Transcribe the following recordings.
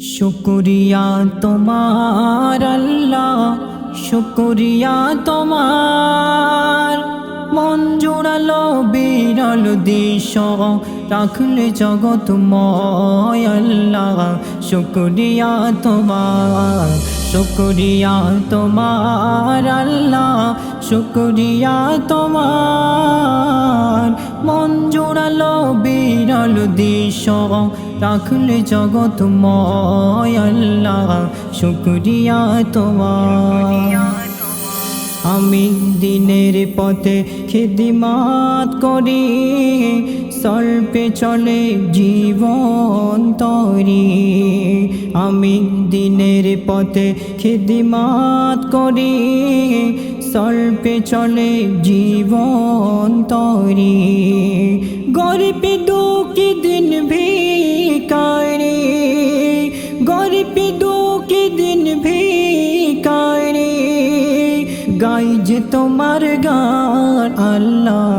শুকরিয়া তোমার আল্লাহ, শুকরিয়া তোমার। মন জোড়ালো বিরল দিশ রাখলে জগৎময় আল্লাহ, শুকরিয়া তোমার। শুকরিয়া তোমার আল্লাহ, শুকরিয়া তোমার। মন জোড়ালো বিরল দিশ রাখলে জগৎময় আল্লাহ, শুকরিয়া তোমার। আমি দিনের পথে খিদমত করি, স্বল্পে চলে জীবন তরি। আমি দিনের পথে খিদমত করি, স্বল্পে চলে জীবন তরি। গরিবে দুঃখী দিন ভিখারি, গরিবে দুঃখী দিন ভিখারি। গাই যে তোমার গান আল্লাহ,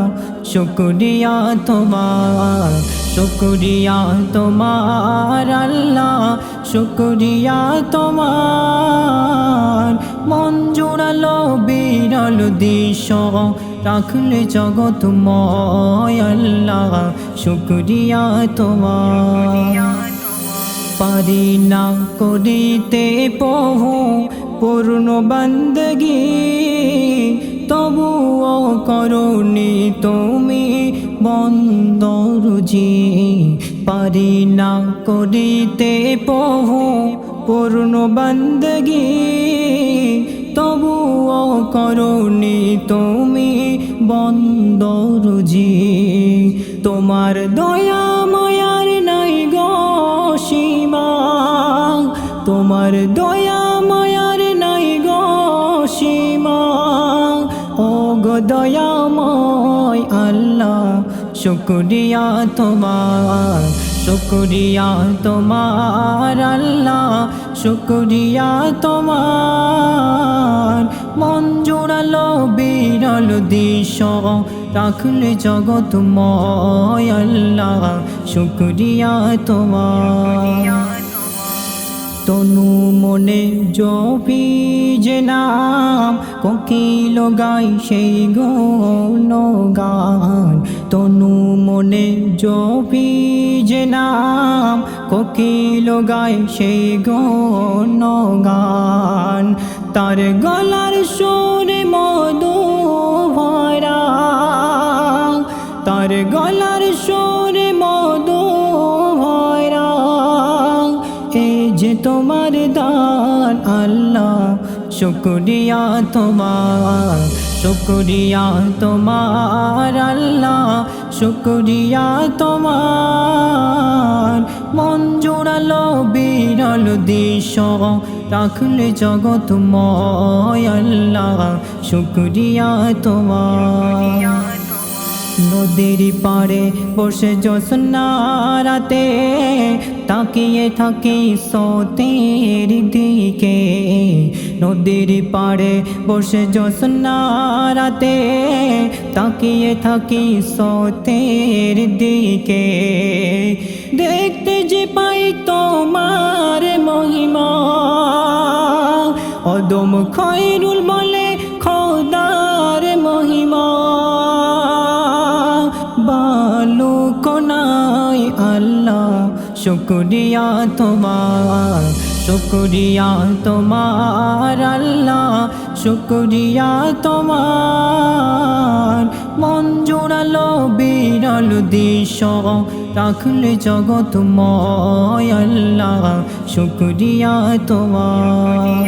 শুকরিয়া তোমার। শুকরিয়া তোমার আল্লাহ, শুকরিয়া তোমার। মন জোড়ালো বিরল দিশ রাখলে জগৎময় আল্লাহ, শুকরিয়া তোমার। পারি না করিতে প্রভু পূর্ণ বন্দগি, তবুও করনি তুমি বন্দরজি। পারি না করিতে প্রভু পূর্ণ বন্দগি, তবুও করনি তুমি বন্দরজি। তোমার দয়া মায়ার নাই গো সীমা, তোমার দয়া মায়ার নাই গো সীমা। ও গো দয়াময় আল্লাহ, শুকরিয়া তোমার। শুকরিয়া তোমার আল্লাহ, শুকরিয়া তোমার। মন জোড়ালো বিরল দিশ রাখলে জগৎময় আল্লাহ, শুকরিয়া তোমার। তনু মনে জপি যে নাম, কোকিল গাই সেই গুণগান। তনু মনে জপি যে নাম, কোকিল গাই সেই গুণগান। তার গলার সুরে মধু ভরা, তার গলার সুরে মধু ভরা। এই যে তোমার দান আল্লাহ, শুকরিয়া তোমার। শুকরিয়া তোমার আল্লাহ, শুকরিয়া তোমার। মন জোড়ালো বিরল দিশ রাখলে জগৎময় আল্লাহ, শুকরিয়া তোমার। নদীর পাড়ে বসে জ্যোৎস্না রাতে, তাকিয়ে থাকি স্রোতের দিকে। নদীর পাড়ে বসে জ্যোৎস্না রাতে, তাকিয়ে থাকি স্রোতের দিকে। দেখতে যে পাই তোমার মহিমা, অদম খয়রুল বলে খোদার মহিমা। বালুক নাই আল্লাহ, শুকরিয়া তোমার। শুকরিয়া তোমার আল্লাহ, শুকরিয়া তোমার। মন জোড়ালো বিরল দিশ রাখলে জগৎময় আল্লাহ, শুকরিয়া তোমার।